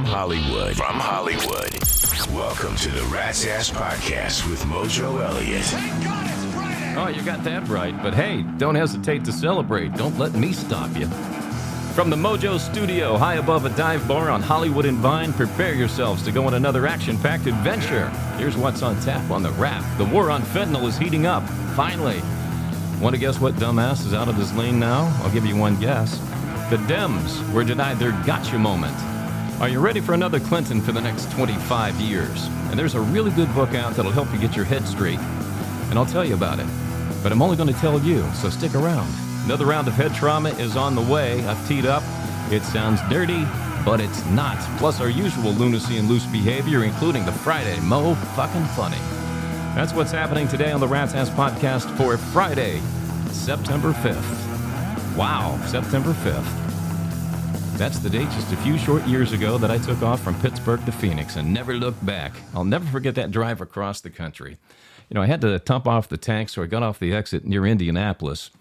From Hollywood. Welcome to the Rat's Ass Podcast with Mojo Elliott. Thank God it's Friday! Oh, you got that right. But hey, don't hesitate to celebrate. Don't let me stop you. From the Mojo Studio, high above a dive bar on Hollywood and Vine, prepare yourselves to go on another action-packed adventure. Here's what's on tap on the Wrap. The war on fentanyl is heating up. Finally. Want to guess what dumbass is out of his lane now? I'll give you one guess. The Dems were denied their gotcha moment. Are you ready for another Clinton for the next 25 years? And there's a really good book out that'll help you get your head straight. And I'll tell you about it. But I'm only going to tell you, so stick around. Another round of head trauma is on the way. I've teed up. It sounds dirty, but it's not. Plus our usual lunacy and loose behavior, including the Friday Mo fucking funny. That's what's happening today on the Rat's Ass Podcast for Friday, September 5th. Wow, September 5th. That's the date just a few short years ago that I took off from Pittsburgh to Phoenix and never looked back. I'll never forget that drive across the country. You know, I had to top off the tank, so I got off the exit near Indianapolis.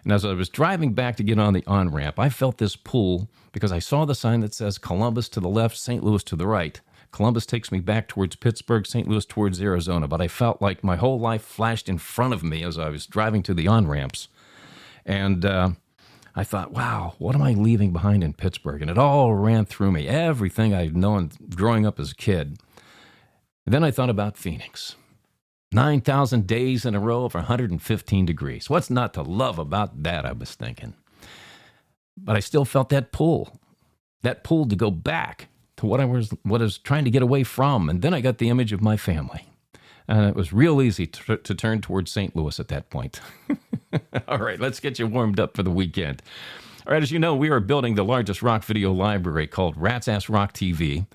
And as I was driving back to get on the on-ramp, I felt this pull because I saw the sign that says Columbus to the left, St. Louis to the right. Columbus takes me back towards Pittsburgh, St. Louis towards Arizona, but I felt like my whole life flashed in front of me as I was driving to the on-ramps. And I thought, wow, what am I leaving behind in Pittsburgh? And it all ran through me, everything I'd known growing up as a kid. And then I thought about Phoenix. 9,000 days in a row of 115 degrees. What's not to love about that, I was thinking. But I still felt that pull to go back to what I was trying to get away from. And then I got the image of my family. And it was real easy to turn towards St. Louis at that point. All right, let's get you warmed up for the weekend. All right, as you know, we are building the largest rock video library called Rat's Ass Rock TV.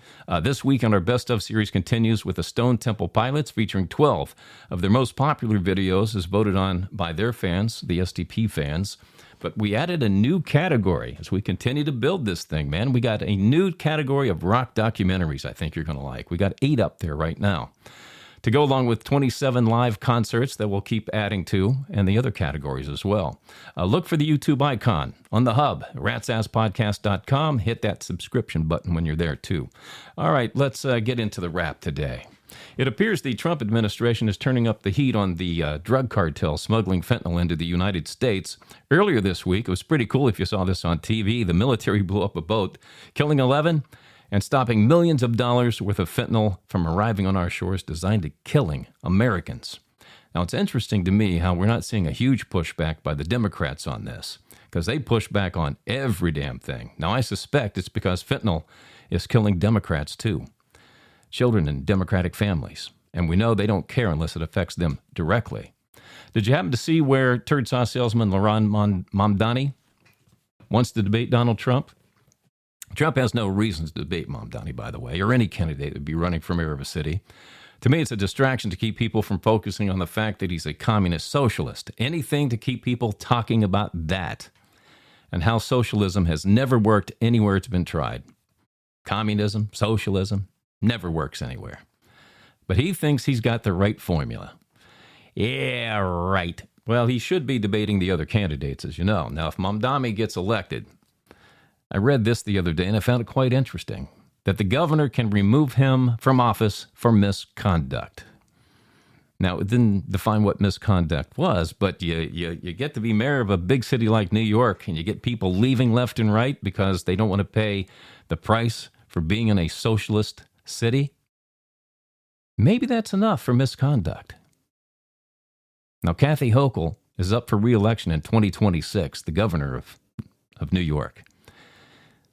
This week on our Best Of series continues with the Stone Temple Pilots, featuring 12 of their most popular videos as voted on by their fans, the STP fans. But we added a new category as we continue to build this thing, man. We got a new category of rock documentaries I think you're going to like. We got 8 up there right now, to go along with 27 live concerts that we'll keep adding to, and the other categories as well. Look for the YouTube icon on the hub, ratsasspodcast.com. Hit that subscription button when you're there, too. All right, let's get into the wrap today. It appears the Trump administration is turning up the heat on the drug cartel smuggling fentanyl into the United States. Earlier this week, it was pretty cool if you saw this on TV. The military blew up a boat, killing 11 and stopping millions of dollars worth of fentanyl from arriving on our shores designed to killing Americans. Now, it's interesting to me how we're not seeing a huge pushback by the Democrats on this, because they push back on every damn thing. Now, I suspect it's because fentanyl is killing Democrats, too. Children in Democratic families. And we know they don't care unless it affects them directly. Did you happen to see where turd sauce salesman Laurent Mamdani wants to debate Donald Trump? Trump has no reasons to debate Mamdani, by the way, or any candidate that would be running for mayor of a city. To me, it's a distraction to keep people from focusing on the fact that he's a communist socialist. Anything to keep people talking about that and how socialism has never worked anywhere it's been tried. Communism, socialism, never works anywhere. But he thinks he's got the right formula. Yeah, right. Well, he should be debating the other candidates, as you know. Now, if Mamdani gets elected, I read this the other day, and I found it quite interesting, that the governor can remove him from office for misconduct. Now, it didn't define what misconduct was, but you get to be mayor of a big city like New York, and you get people leaving left and right because they don't want to pay the price for being in a socialist city. Maybe that's enough for misconduct. Now, Kathy Hochul is up for re-election in 2026, the governor of New York.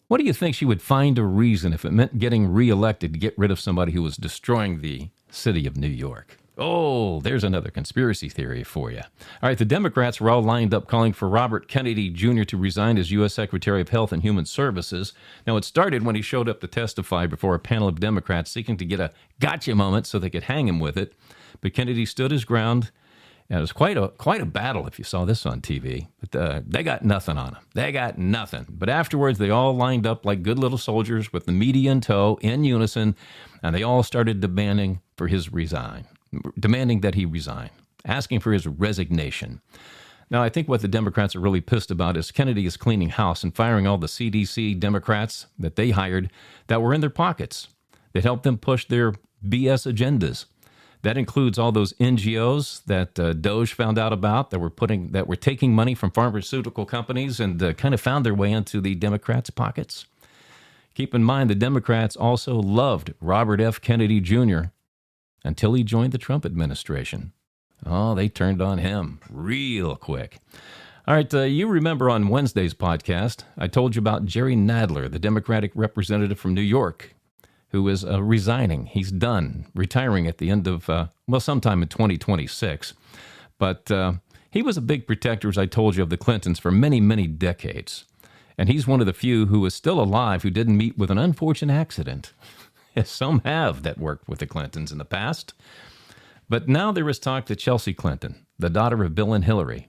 What do you think she would find a reason if it meant getting reelected to get rid of somebody who was destroying the city of New York? Oh, there's another conspiracy theory for you. All right, the Democrats were all lined up calling for Robert Kennedy Jr. to resign as U.S. Secretary of Health and Human Services. Now, it started when he showed up to testify before a panel of Democrats seeking to get a gotcha moment so they could hang him with it. But Kennedy stood his ground. And it was quite a battle if you saw this on TV. But they got nothing on him. They got nothing. But afterwards, they all lined up like good little soldiers with the media in tow, in unison, and they all started demanding that he resign, asking for his resignation. Now, I think what the Democrats are really pissed about is Kennedy is cleaning house and firing all the CDC Democrats that they hired that were in their pockets, that helped them push their BS agendas. That includes all those NGOs that Doge found out about that were taking money from pharmaceutical companies and kind of found their way into the Democrats' pockets. Keep in mind, the Democrats also loved Robert F. Kennedy Jr. until he joined the Trump administration. Oh, they turned on him real quick. All right, you remember on Wednesday's podcast, I told you about Jerry Nadler, the Democratic representative from New York, who is resigning. He's done, retiring at the end of, sometime in 2026. But he was a big protector, as I told you, of the Clintons for many, many decades. And he's one of the few who is still alive who didn't meet with an unfortunate accident, as some have that worked with the Clintons in the past. But now there is talk that Chelsea Clinton, the daughter of Bill and Hillary,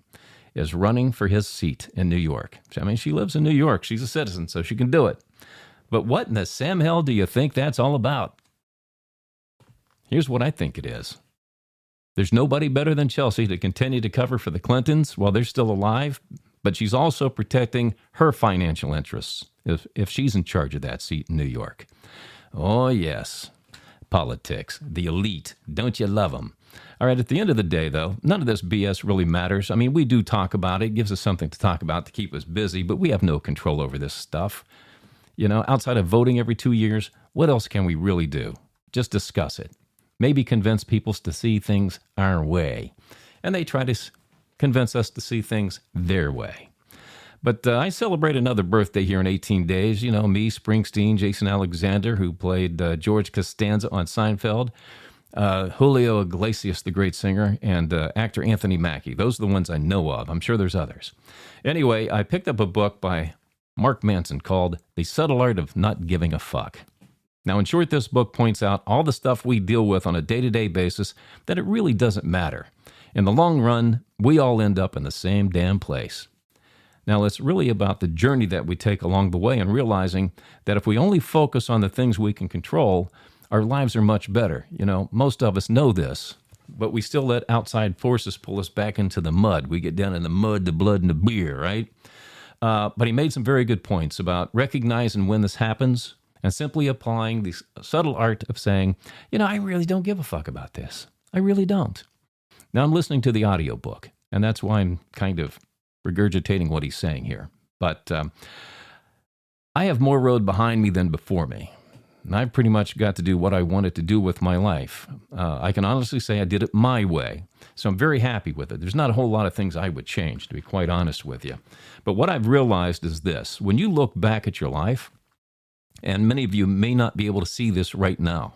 is running for his seat in New York. I mean, she lives in New York. She's a citizen, so she can do it. But what in the Sam hell do you think that's all about? Here's what I think it is. There's nobody better than Chelsea to continue to cover for the Clintons while they're still alive, but she's also protecting her financial interests if she's in charge of that seat in New York. Oh, yes. Politics, the elite. Don't you love them? All right, at the end of the day, though, none of this BS really matters. I mean, we do talk about it. It gives us something to talk about to keep us busy, but we have no control over this stuff. You know, outside of voting every 2 years, what else can we really do? Just discuss it. Maybe convince people to see things our way. And they try to convince us to see things their way. But I celebrate another birthday here in 18 days. You know, me, Springsteen, Jason Alexander, who played George Costanza on Seinfeld, Julio Iglesias, the great singer, and actor Anthony Mackie. Those are the ones I know of. I'm sure there's others. Anyway, I picked up a book by Mark Manson called The Subtle Art of Not Giving a Fuck. Now, in short, this book points out all the stuff we deal with on a day-to-day basis that it really doesn't matter. In the long run, we all end up in the same damn place. Now, it's really about the journey that we take along the way and realizing that if we only focus on the things we can control, our lives are much better. You know, most of us know this, but we still let outside forces pull us back into the mud. We get down in the mud, the blood, and the beer, right? But he made some very good points about recognizing when this happens and simply applying the subtle art of saying, you know, I really don't give a fuck about this. I really don't. Now, I'm listening to the audiobook, and that's why I'm kind of regurgitating what he's saying here. But I have more road behind me than before me. And I've pretty much got to do what I wanted to do with my life. I can honestly say I did it my way. So I'm very happy with it. There's not a whole lot of things I would change, to be quite honest with you. But what I've realized is this. When you look back at your life, and many of you may not be able to see this right now,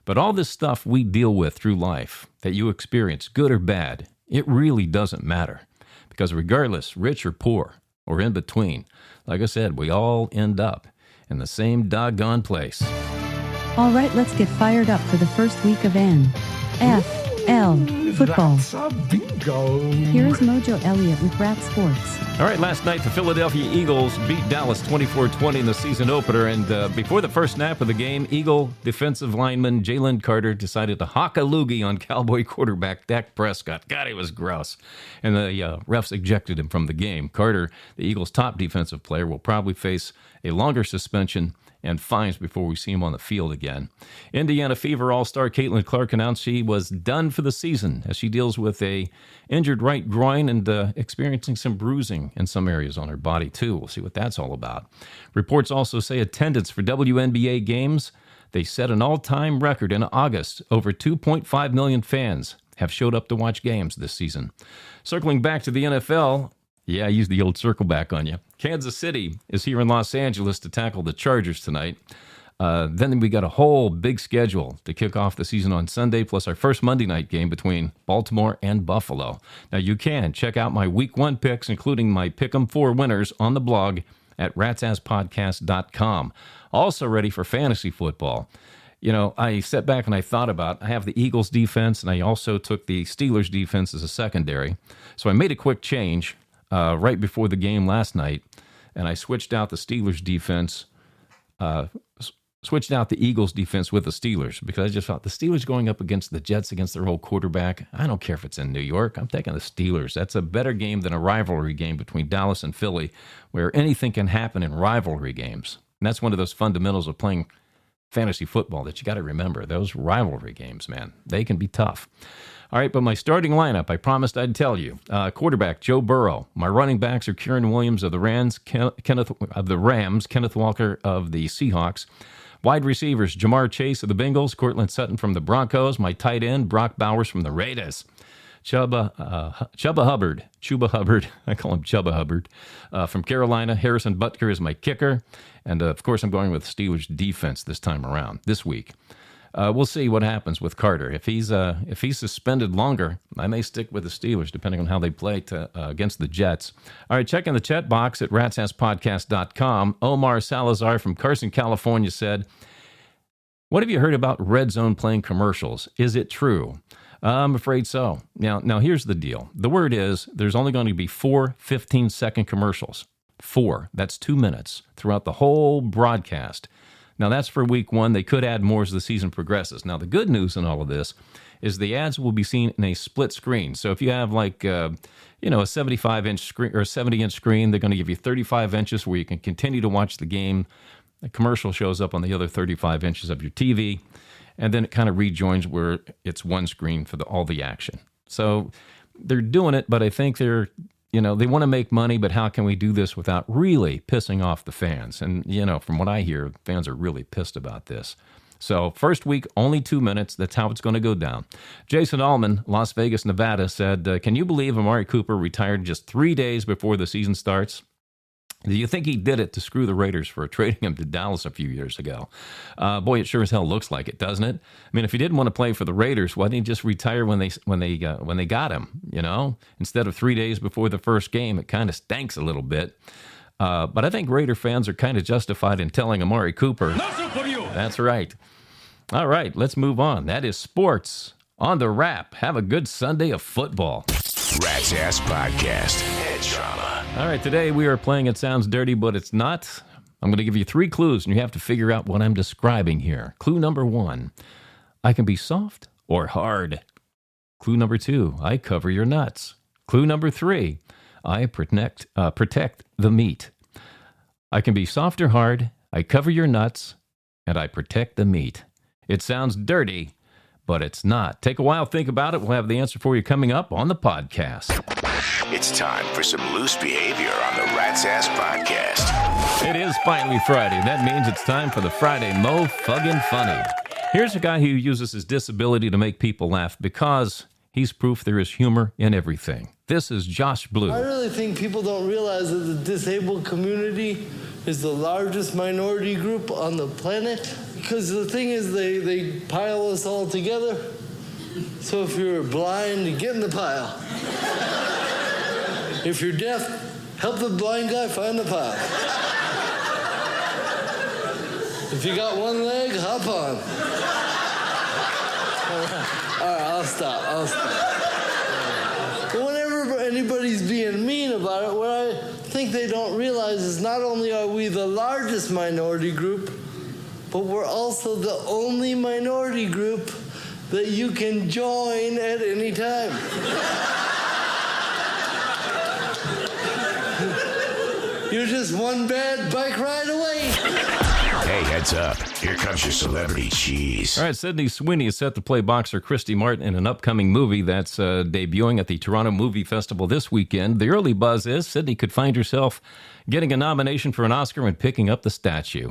but all this stuff we deal with through life that you experience, good or bad, it really doesn't matter. Because regardless, rich or poor, or in between, like I said, we all end up in the same doggone place. All right, let's get fired up for the first week of NFL football. That's a bingo. Here is Mojo Elliott with Rat Sports. All right, last night the Philadelphia Eagles beat Dallas 24-20 in the season opener, and before the first snap of the game, Eagle defensive lineman Jalen Carter decided to hock a loogie on Cowboy quarterback Dak Prescott. God, he was gross. And the refs ejected him from the game. Carter, the Eagles' top defensive player, will probably face a longer suspension and fines before we see him on the field again. Indiana Fever All-Star Caitlin Clark announced she was done for the season as she deals with a injured right groin and experiencing some bruising in some areas on her body, too. We'll see what that's all about. Reports also say attendance for WNBA games, they set an all-time record in August. Over 2.5 million fans have showed up to watch games this season. Circling back to the NFL, yeah, I used the old circle back on you. Kansas City is here in Los Angeles to tackle the Chargers tonight. Then we got a whole big schedule to kick off the season on Sunday, plus our first Monday night game between Baltimore and Buffalo. Now, you can check out my Week 1 picks, including my Pick'em 4 winners, on the blog at ratsasspodcast.com. Also ready for fantasy football. You know, I sat back and I thought about, I have the Eagles defense, and I also took the Steelers defense as a secondary. So I made a quick change right before the game last night, and I switched out the Steelers defense switched out the Eagles defense with the Steelers because I just thought the Steelers going up against the Jets against their old quarterback, I don't care if it's in New York. I'm taking the Steelers. That's a better game than a rivalry game between Dallas and Philly where anything can happen in rivalry games. And that's one of those fundamentals of playing fantasy football that you got to remember. Those rivalry games, man, they can be tough. All right, but my starting lineup, I promised I'd tell you. Quarterback, Joe Burrow. My running backs are Kieran Williams of the Rams, Kenneth Walker of the Seahawks. Wide receivers, Jamar Chase of the Bengals, Courtland Sutton from the Broncos. My tight end, Brock Bowers from the Raiders. Chuba Hubbard, I call him Chuba Hubbard, from Carolina. Harrison Butker is my kicker. And, of course, I'm going with Steelers defense this week. We'll see what happens with Carter. If he's suspended longer, I may stick with the Steelers, depending on how they play against the Jets. All right, check in the chat box at ratsasspodcast.com. Omar Salazar from Carson, California said, "What have you heard about Red Zone playing commercials? Is it true?" I'm afraid so. Now here's the deal. The word is there's only going to be 4 15-second commercials. 4. That's 2 minutes throughout the whole broadcast. Now, that's for week 1. They could add more as the season progresses. Now, the good news in all of this is the ads will be seen in a split screen. So if you have like, a 75-inch screen or a 70-inch screen, they're going to give you 35 inches where you can continue to watch the game. The commercial shows up on the other 35 inches of your TV, and then it kind of rejoins where it's one screen for all the action. So they're doing it, but I think they want to make money, but how can we do this without really pissing off the fans? And, from what I hear, fans are really pissed about this. So first week, only 2 minutes. That's how it's going to go down. Jason Allman, Las Vegas, Nevada, said, "Can you believe Amari Cooper retired just 3 days before the season starts? Do you think he did it to screw the Raiders for trading him to Dallas a few years ago? Boy, it sure as hell looks like it, doesn't it? I mean, if he didn't want to play for the Raiders, why didn't he just retire when they got him? Instead of 3 days before the first game, it kind of stinks a little bit. But I think Raider fans are kind of justified in telling Amari Cooper. That's right. All right, let's move on. That is sports on the wrap. Have a good Sunday of football. Rat's Ass Podcast. Head trauma. All right, today we are playing It Sounds Dirty, but It's Not. I'm going to give you 3 clues, and you have to figure out what I'm describing here. Clue number 1, I can be soft or hard. Clue number 2, I cover your nuts. Clue number 3, I protect the meat. I can be soft or hard, I cover your nuts, and I protect the meat. It sounds dirty, but it's not. Take a while, think about it. We'll have the answer for you coming up on the podcast. It's time for some loose behavior on the Rat's Ass Podcast. It is finally Friday. That means it's time for the Friday Mo Fuggin' Funny. Here's a guy who uses his disability to make people laugh because he's proof there is humor in everything. This is Josh Blue. I really think people don't realize that the disabled community is the largest minority group on the planet. Because the thing is, they pile us all together. So if you're blind, you get in the pile. If you're deaf, help the blind guy find the pile. If you got one leg, hop on. All right, I'll stop. But whenever anybody's being mean about it, what I think they don't realize is not only are we the largest minority group, but we're also the only minority group that you can join at any time. You're just one bad bike ride away. Hey, heads up. Here comes your celebrity cheese. All right, Sydney Sweeney is set to play boxer Christy Martin in an upcoming movie that's debuting at the Toronto Movie Festival this weekend. The early buzz is Sydney could find herself getting a nomination for an Oscar and picking up the statue.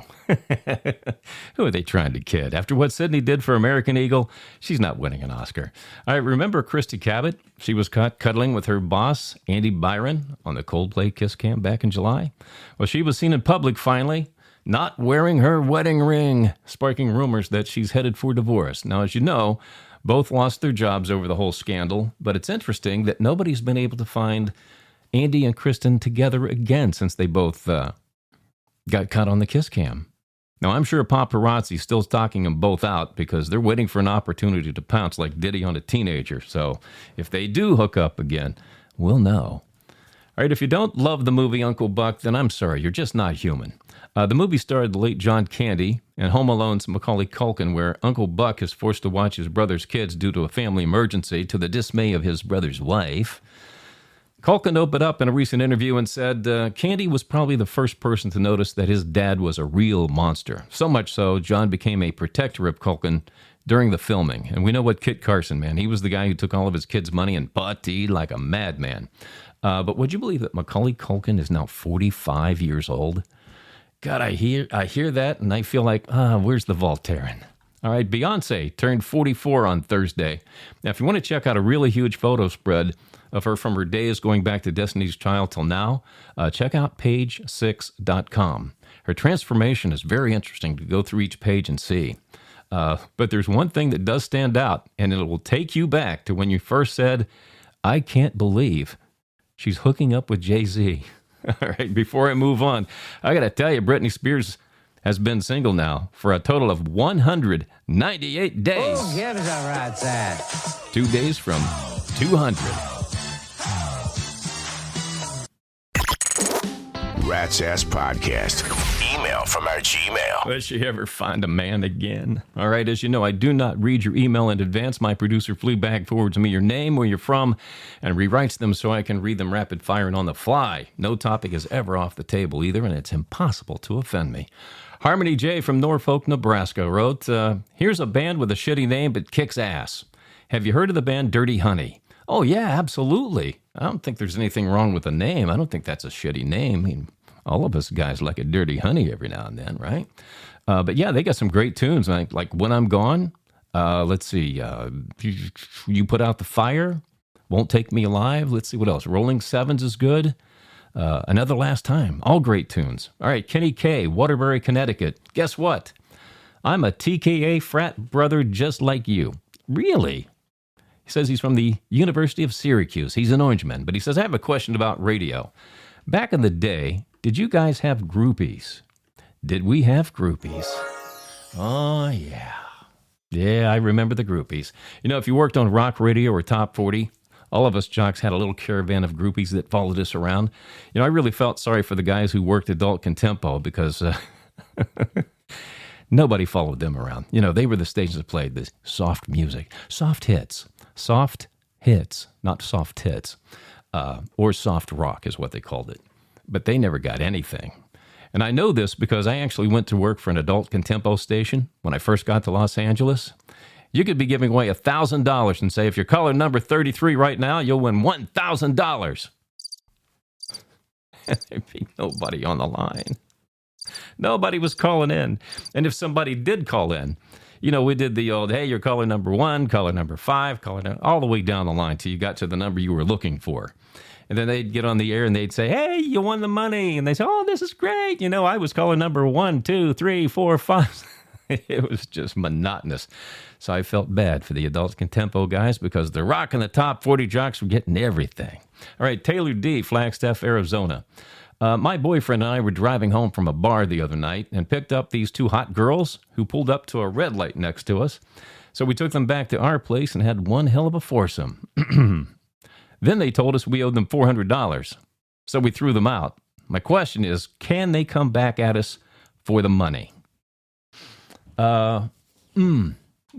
Who are they trying to kid? After what Sydney did for American Eagle, she's not winning an Oscar. All right, remember Christy Cabot? She was caught cuddling with her boss, Andy Byron, on the Coldplay Kiss Cam back in July. Well, she was seen in public finally, not wearing her wedding ring, sparking rumors that she's headed for divorce. Now, as you know, both lost their jobs over the whole scandal, but it's interesting that nobody's been able to find Andy and Kristen together again since they both got caught on the Kiss Cam. Now, I'm sure paparazzi's still stalking them both out because they're waiting for an opportunity to pounce like Diddy on a teenager. So if they do hook up again, we'll know. All All right, if you don't love the movie Uncle Buck, then I'm sorry, you're just not human. The movie starred the late John Candy and Home Alone's Macaulay Culkin, where Uncle Buck is forced to watch his brother's kids due to a family emergency to the dismay of his brother's wife. Culkin opened up in a recent interview and said Candy was probably the first person to notice that his dad was a real monster. So much so, John became a protector of Culkin during the filming. And we know what Kit Carson, man, he was the guy who took all of his kids' money and partied like a madman. But would you believe that Macaulay Culkin is now 45 years old? God, I hear that, and I feel like, where's the Voltaren? All right, Beyonce turned 44 on Thursday. Now, if you want to check out a really huge photo spread of her from her days going back to Destiny's Child till now, check out page6.com. Her transformation is very interesting to go through each page and see. But there's one thing that does stand out, and it will take you back to when you first said, I can't believe she's hooking up with Jay-Z. All right, before I move on, I got to tell you, Britney Spears has been single now for a total of 198 days. Who gives a rat's ass? 2 days from 200. Rat's Ass Podcast. Email from our Gmail. Will she ever find a man again? All right, as you know, I do not read your email in advance. My producer, Fleabag, forwards me your name, where you're from, and rewrites them so I can read them rapid fire and on the fly. No topic is ever off the table either, and it's impossible to offend me. Harmony J. from Norfolk, Nebraska wrote, here's a band with a shitty name but kicks ass. Have you heard of the band Dirty Honey? Oh, yeah, absolutely. I don't think there's anything wrong with the name. I don't think that's a shitty name. I mean, all of us guys like a dirty honey every now and then, right? But yeah, they got some great tunes. Like When I'm Gone, let's see, You Put Out the Fire, Won't Take Me Alive. Let's see what else. Rolling Sevens is good. Another Last Time. All great tunes. All right, Kenny K, Waterbury, Connecticut. Guess what? I'm a TKA frat brother just like you. Really? He says he's from the University of Syracuse. He's an Orangeman, but he says, I have a question about radio. Back in the day, did you guys have groupies? Did we have groupies? Oh, yeah. Yeah, I remember the groupies. You know, if you worked on rock radio or top 40, all of us jocks had a little caravan of groupies that followed us around. You know, I really felt sorry for the guys who worked adult contempo because nobody followed them around. You know, they were the stations that played this soft music, soft hits, not soft tits, or soft rock is what they called it. But they never got anything. And I know this because I actually went to work for an adult contempo station when I first got to Los Angeles. You could be giving away $1,000 and say, if you're caller number 33 right now, you'll win $1,000. There'd be nobody on the line. Nobody was calling in. And if somebody did call in, you know, we did the old, hey, you're caller number 1, caller number 5, all the way down the line till you got to the number you were looking for. And then they'd get on the air and they'd say, hey, you won the money. And they say, oh, this is great. You know, I was caller number 1, 2, 3, 4, 5. It was just monotonous. So I felt bad for the adult contempo guys because the rock and the top 40 jocks were getting everything. All right, Taylor D., Flagstaff, Arizona. My boyfriend and I were driving home from a bar the other night and picked up these 2 hot girls who pulled up to a red light next to us. So we took them back to our place and had one hell of a foursome. Then they told us we owed them $400. So we threw them out. My question is, can they come back at us for the money?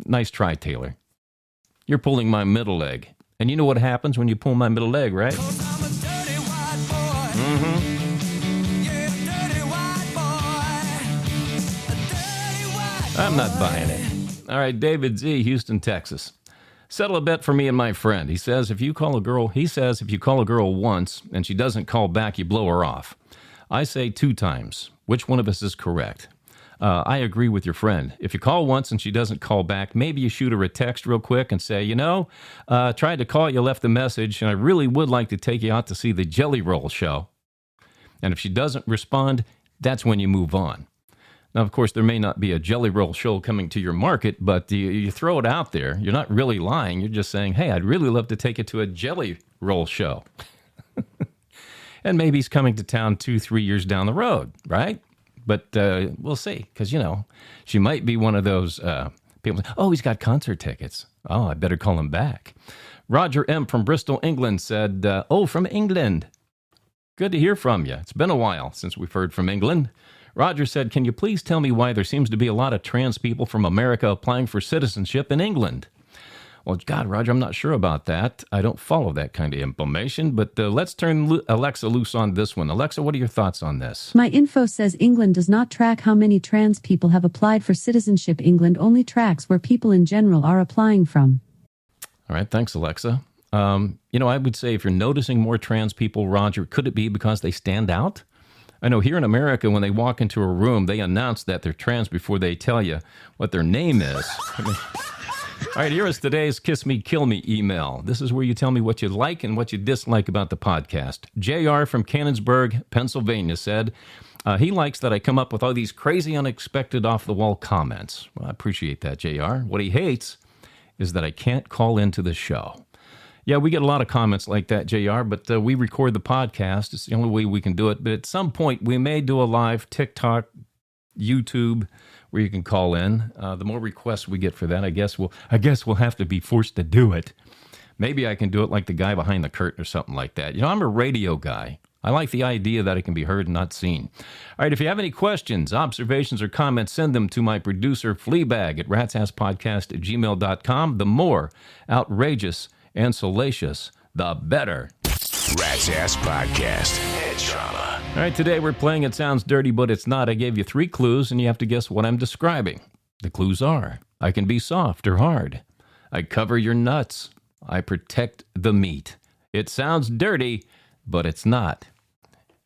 Nice try, Taylor. You're pulling my middle leg. And you know what happens when you pull my middle leg, right? I'm not buying it. All right, David Z., Houston, Texas. Settle a bet for me and my friend. He says if you call a girl once and she doesn't call back, you blow her off. I say 2 times. Which one of us is correct? I agree with your friend. If you call once and she doesn't call back, maybe you shoot her a text real quick and say, tried to call you, left a message, and I really would like to take you out to see the Jelly Roll show. And if she doesn't respond, that's when you move on. Now, of course, there may not be a Jelly Roll show coming to your market, but you throw it out there. You're not really lying. You're just saying, hey, I'd really love to take you to a Jelly Roll show. And maybe he's coming to town 2-3 years down the road, right? But we'll see, because, she might be one of those people. Oh, he's got concert tickets. Oh, I better call him back. Roger M. from Bristol, England said, from England. Good to hear from you. It's been a while since we've heard from England. Roger said, can you please tell me why there seems to be a lot of trans people from America applying for citizenship in England? Well, God, Roger, I'm not sure about that. I don't follow that kind of information, but let's turn Alexa loose on this one. Alexa, what are your thoughts on this? My info says England does not track how many trans people have applied for citizenship. England only tracks where people in general are applying from. All right, thanks, Alexa. I would say if you're noticing more trans people, Roger, could it be because they stand out? I know here in America, when they walk into a room, they announce that they're trans before they tell you what their name is. All right, here is today's Kiss Me, Kill Me email. This is where you tell me what you like and what you dislike about the podcast. JR from Canonsburg, Pennsylvania said, he likes that I come up with all these crazy, unexpected, off-the-wall comments. Well, I appreciate that, JR. What he hates is that I can't call into the show. Yeah, we get a lot of comments like that, JR, but we record the podcast. It's the only way we can do it. But at some point, we may do a live TikTok, YouTube, where you can call in. The more requests we get for that, I guess we'll have to be forced to do it. Maybe I can do it like the guy behind the curtain or something like that. I'm a radio guy. I like the idea that it can be heard and not seen. All right, if you have any questions, observations, or comments, send them to my producer, Fleabag, at ratsasspodcast@gmail.com. The more outrageous and salacious, the better. Rat's Ass Podcast. Head trauma. All right, today we're playing It Sounds Dirty, But It's Not. I gave you 3 clues, and you have to guess what I'm describing. The clues are, I can be soft or hard. I cover your nuts. I protect the meat. It sounds dirty, but it's not.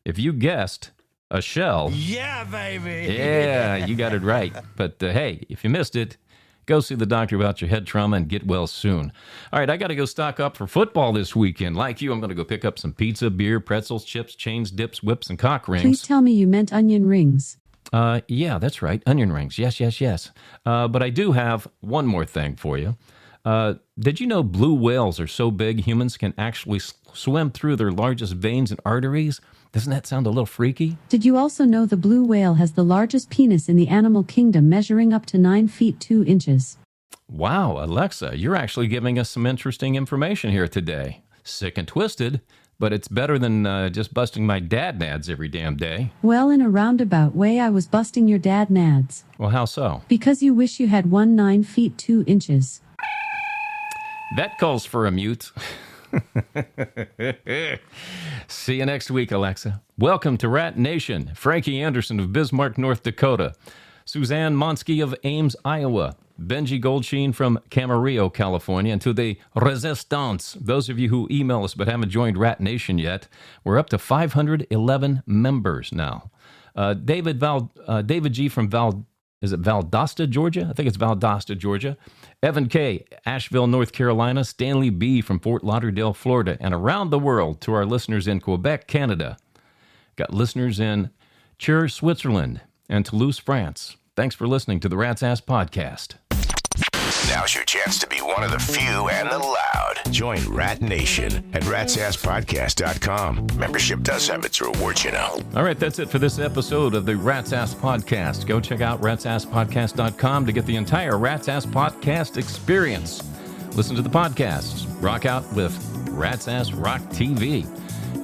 If you guessed a shell... Yeah, baby! Yeah, you got it right. But hey, if you missed it, go see the doctor about your head trauma and get well soon. All right, I got to go stock up for football this weekend. Like you, I'm going to go pick up some pizza, beer, pretzels, chips, chains, dips, whips, and cock rings. Please tell me you meant onion rings. Yeah, that's right. Onion rings. Yes. But I do have one more thing for you. Did you know blue whales are so big humans can actually swim through their largest veins and arteries? Doesn't that sound a little freaky? Did you also know the blue whale has the largest penis in the animal kingdom, measuring up to 9 feet 2 inches? Wow, Alexa, you're actually giving us some interesting information here today. Sick and twisted, but it's better than just busting my dad nads every damn day. Well, in a roundabout way, I was busting your dad nads. Well, how so? Because you wish you had 9 feet 2 inches. That calls for a mute. See you next week, Alexa. Welcome to Rat Nation. Frankie Anderson of Bismarck, North Dakota. Suzanne Monsky of Ames, Iowa. Benji Goldsheen from Camarillo, California. And to the Resistance, those of you who email us but haven't joined Rat Nation yet, we're up to 511 members now. David G. from Valdosta, Georgia? I think it's Valdosta, Georgia. Evan K., Asheville, North Carolina. Stanley B. from Fort Lauderdale, Florida. And around the world to our listeners in Quebec, Canada. Got listeners in Chur, Switzerland, and Toulouse, France. Thanks for listening to the Rat's Ass Podcast. Now's your chance to be one of the few and the loud. Join Rat Nation at ratsasspodcast.com. Membership does have its rewards, you know. All right, that's it for this episode of the Rat's Ass Podcast. Go check out ratsasspodcast.com to get the entire Rat's Ass Podcast experience. Listen to the podcasts. Rock out with Rat's Ass Rock TV.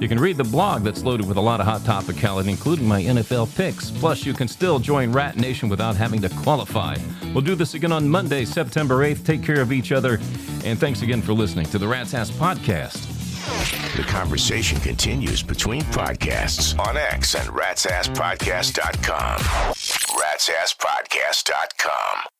You can read the blog that's loaded with a lot of hot topicality, including my NFL picks. Plus, you can still join Rat Nation without having to qualify. We'll do this again on Monday, September 8th. Take care of each other. And thanks again for listening to the Rat's Ass Podcast. The conversation continues between podcasts on X and ratsasspodcast.com. ratsasspodcast.com.